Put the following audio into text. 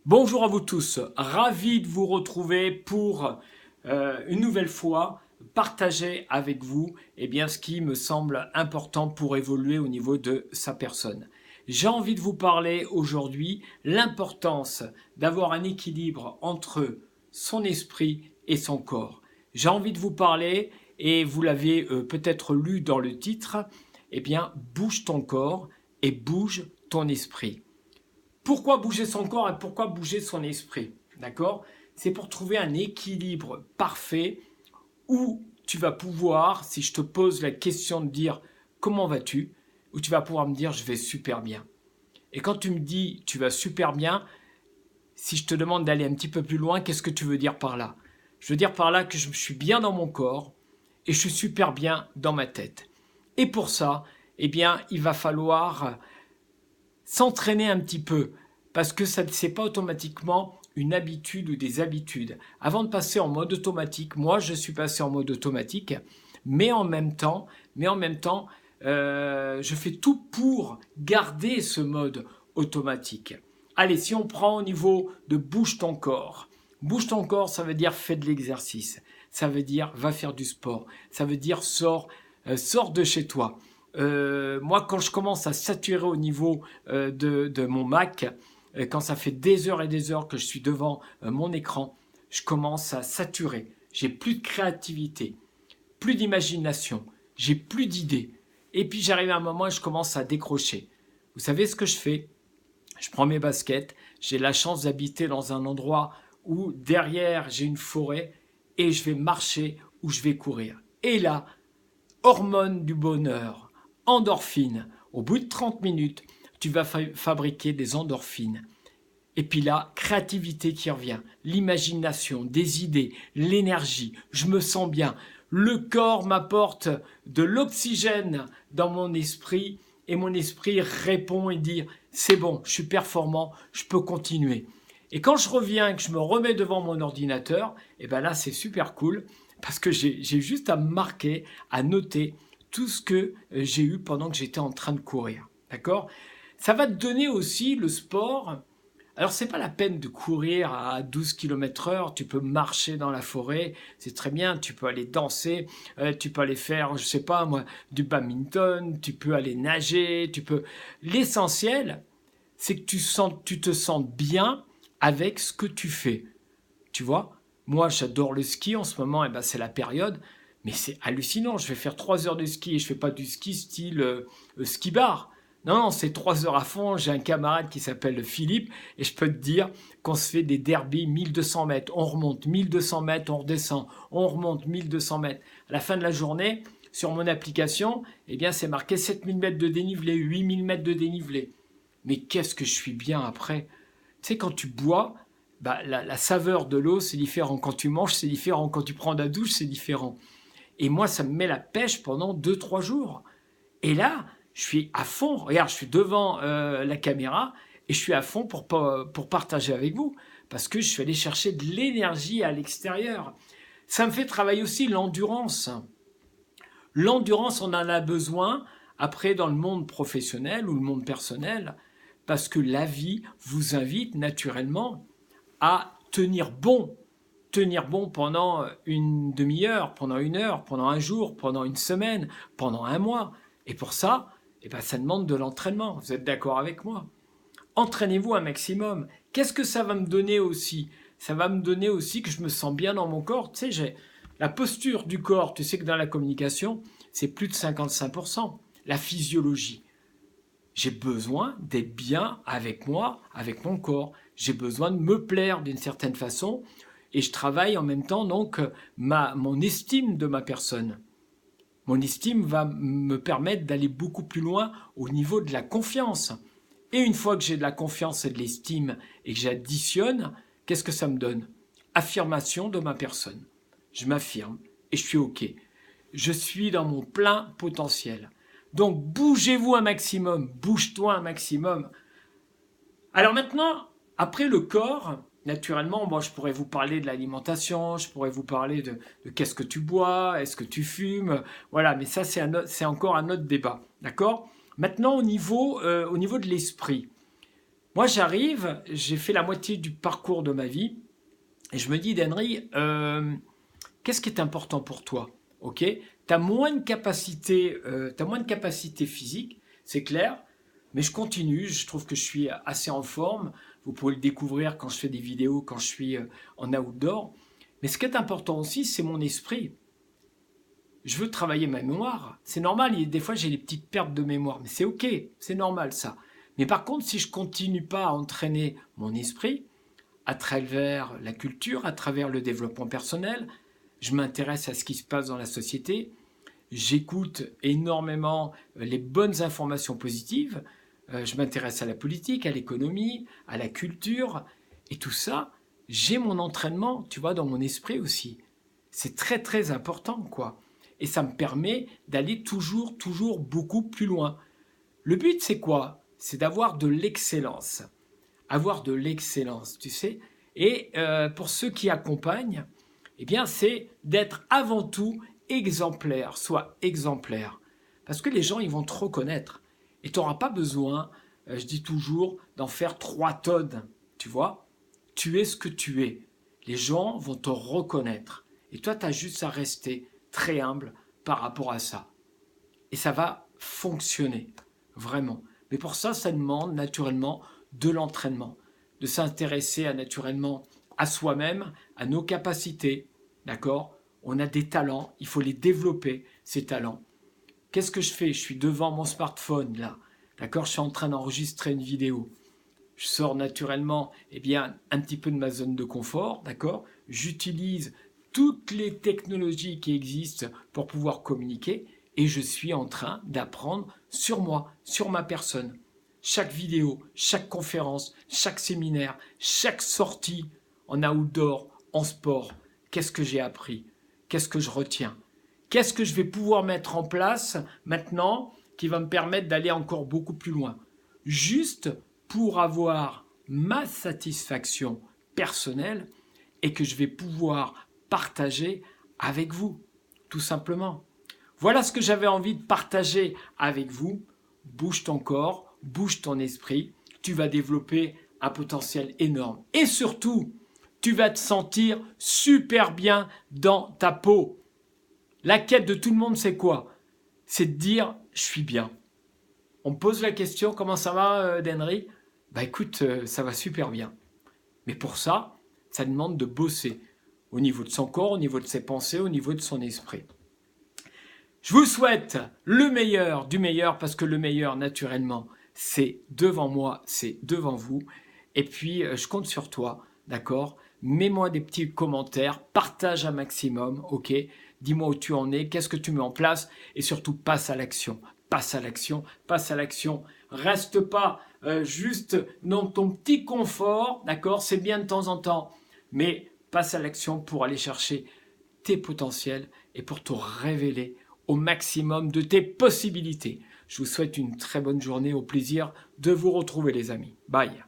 Bonjour à vous tous, ravi de vous retrouver pour une nouvelle fois partager avec vous ce qui me semble important pour évoluer au niveau de sa personne. J'ai envie de vous parler aujourd'hui l'importance d'avoir un équilibre entre son esprit et son corps. J'ai envie de vous parler, et vous l'avez peut-être lu dans le titre, bouge ton corps et bouge ton esprit. Pourquoi bouger son corps et pourquoi bouger son esprit? D'accord? C'est pour trouver un équilibre parfait où tu vas pouvoir, si je te pose la question de dire comment vas-tu, où tu vas pouvoir me dire je vais super bien. Et quand tu me dis tu vas super bien, si je te demande d'aller un petit peu plus loin, qu'est-ce que tu veux dire par là? Je veux dire par là que je suis bien dans mon corps et je suis super bien dans ma tête. Et pour ça, il va falloir s'entraîner un petit peu, parce que ça ne c'est pas automatiquement une habitude ou des habitudes. Avant de passer en mode automatique, moi je suis passé en mode automatique, mais en même temps, je fais tout pour garder ce mode automatique. Allez, si on prend au niveau de bouge ton corps. Bouge ton corps, ça veut dire fais de l'exercice. Ça veut dire va faire du sport. Ça veut dire sors de chez toi. Moi, quand je commence à saturer au niveau de mon Mac, quand ça fait des heures et des heures que je suis devant mon écran, je commence à saturer. J'ai plus de créativité, plus d'imagination, j'ai plus d'idées. Et puis j'arrive à un moment et je commence à décrocher. Vous savez ce que je fais? Je prends mes baskets, j'ai la chance d'habiter dans un endroit où derrière j'ai une forêt et je vais marcher ou je vais courir. Et là, hormones du bonheur, endorphines. Au bout de 30 minutes, tu vas fabriquer des endorphines. Et puis là, créativité qui revient, l'imagination, des idées, l'énergie, je me sens bien. Le corps m'apporte de l'oxygène dans mon esprit et mon esprit répond et dit c'est bon, je suis performant, je peux continuer. Et quand je reviens et que je me remets devant mon ordinateur, et ben là c'est super cool parce que j'ai juste à marquer, à noter tout ce que j'ai eu pendant que j'étais en train de courir. D'accord? Ça va te donner aussi le sport. Alors, c'est pas la peine de courir à 12 km/h, tu peux marcher dans la forêt, c'est très bien, tu peux aller danser, tu peux aller faire, je sais pas moi, du badminton, tu peux aller nager, tu peux... L'essentiel, c'est que tu te sens bien avec ce que tu fais. Tu vois? Moi, j'adore le ski en ce moment, et c'est la période, mais c'est hallucinant. Je vais faire 3 heures de ski et je fais pas du ski style ski bar. Non, non, c'est 3 heures à fond. J'ai un camarade qui s'appelle Philippe et je peux te dire qu'on se fait des derbies 1200 mètres. On remonte 1200 mètres, on redescend, on remonte 1200 mètres. À la fin de la journée, sur mon application, c'est marqué 7000 mètres de dénivelé, 8000 mètres de dénivelé. Mais qu'est-ce que je suis bien après? Tu sais, quand tu bois, la saveur de l'eau, c'est différent. Quand tu manges, c'est différent. Quand tu prends de la douche, c'est différent. Et moi, ça me met la pêche pendant 2, 3 jours. Et là, je suis à fond. Regarde, je suis devant la caméra et je suis à fond pour partager avec vous. Parce que je suis allé chercher de l'énergie à l'extérieur. Ça me fait travailler aussi l'endurance. L'endurance, on en a besoin après dans le monde professionnel ou le monde personnel. Parce que la vie vous invite naturellement à tenir bon pendant une demi-heure, pendant une heure, pendant un jour, pendant une semaine, pendant un mois. Et pour ça, ça demande de l'entraînement. Vous êtes d'accord avec moi? Entraînez-vous un maximum. Qu'est-ce que ça va me donner aussi? Ça va me donner aussi que je me sens bien dans mon corps. Tu sais, j'ai la posture du corps. Tu sais que dans la communication, c'est plus de 55%. La physiologie. J'ai besoin d'être bien avec moi, avec mon corps. J'ai besoin de me plaire d'une certaine façon et je travaille en même temps donc mon estime de ma personne. Mon estime va me permettre d'aller beaucoup plus loin au niveau de la confiance. Et une fois que j'ai de la confiance et de l'estime et que j'additionne, qu'est-ce que ça me donne? Affirmation de ma personne. Je m'affirme et je suis OK. Je suis dans mon plein potentiel. Donc bougez-vous un maximum, bouge-toi un maximum. Alors maintenant, après le corps, naturellement, moi je pourrais vous parler de l'alimentation, je pourrais vous parler de qu'est-ce que tu bois, est-ce que tu fumes, voilà, mais ça c'est encore un autre débat, d'accord? Maintenant au niveau de l'esprit. Moi, j'arrive, j'ai fait la moitié du parcours de ma vie et je me dis, Denry, qu'est-ce qui est important pour toi? Ok, tu as moins de capacité, physique, c'est clair, mais je continue, je trouve que je suis assez en forme. Vous pouvez le découvrir quand je fais des vidéos, quand je suis en outdoor. Mais ce qui est important aussi, c'est mon esprit. Je veux travailler ma mémoire. C'est normal, des fois j'ai des petites pertes de mémoire, mais c'est ok, c'est normal ça. Mais par contre, si je continue pas à entraîner mon esprit, à travers la culture, à travers le développement personnel, je m'intéresse à ce qui se passe dans la société, j'écoute énormément les bonnes informations positives, je m'intéresse à la politique, à l'économie, à la culture, et tout ça, j'ai mon entraînement, tu vois, dans mon esprit aussi. C'est très très important, quoi. Et ça me permet d'aller toujours, toujours beaucoup plus loin. Le but, c'est quoi? C'est d'avoir de l'excellence. Avoir de l'excellence, tu sais. Et pour ceux qui accompagnent, eh bien, c'est d'être avant tout exemplaire, soit exemplaire. Parce que les gens, ils vont te reconnaître. Et tu n'auras pas besoin, je dis toujours, d'en faire 3 tonnes. Tu vois? Tu es ce que tu es. Les gens vont te reconnaître. Et toi, tu as juste à rester très humble par rapport à ça. Et ça va fonctionner, vraiment. Mais pour ça, ça demande naturellement de l'entraînement, de s'intéresser naturellement à soi-même, à nos capacités, d'accord? On a des talents, il faut les développer, ces talents. Qu'est-ce que je fais? Je suis devant mon smartphone, là, d'accord? Je suis en train d'enregistrer une vidéo. Je sors naturellement, eh bien, un petit peu de ma zone de confort, d'accord? J'utilise toutes les technologies qui existent pour pouvoir communiquer et je suis en train d'apprendre sur moi, sur ma personne. Chaque vidéo, chaque conférence, chaque séminaire, chaque sortie en outdoor, en sport, qu'est-ce que j'ai appris? Qu'est-ce que je retiens? Qu'est-ce que je vais pouvoir mettre en place maintenant qui va me permettre d'aller encore beaucoup plus loin? Juste pour avoir ma satisfaction personnelle et que je vais pouvoir partager avec vous, tout simplement. Voilà ce que j'avais envie de partager avec vous. Bouge ton corps, bouge ton esprit, tu vas développer un potentiel énorme. Et surtout, tu vas te sentir super bien dans ta peau. La quête de tout le monde, c'est quoi? C'est de dire, je suis bien. On me pose la question, comment ça va, Denry? Bah écoute, ça va super bien. Mais pour ça, ça demande de bosser au niveau de son corps, au niveau de ses pensées, au niveau de son esprit. Je vous souhaite le meilleur du meilleur parce que le meilleur, naturellement, c'est devant moi, c'est devant vous. Et puis, je compte sur toi, d'accord? Mets-moi des petits commentaires, partage un maximum, ok? Dis-moi où tu en es, qu'est-ce que tu mets en place et surtout passe à l'action. Passe à l'action, passe à l'action. Reste pas juste dans ton petit confort, d'accord? C'est bien de temps en temps, mais passe à l'action pour aller chercher tes potentiels et pour te révéler au maximum de tes possibilités. Je vous souhaite une très bonne journée, au plaisir de vous retrouver les amis. Bye.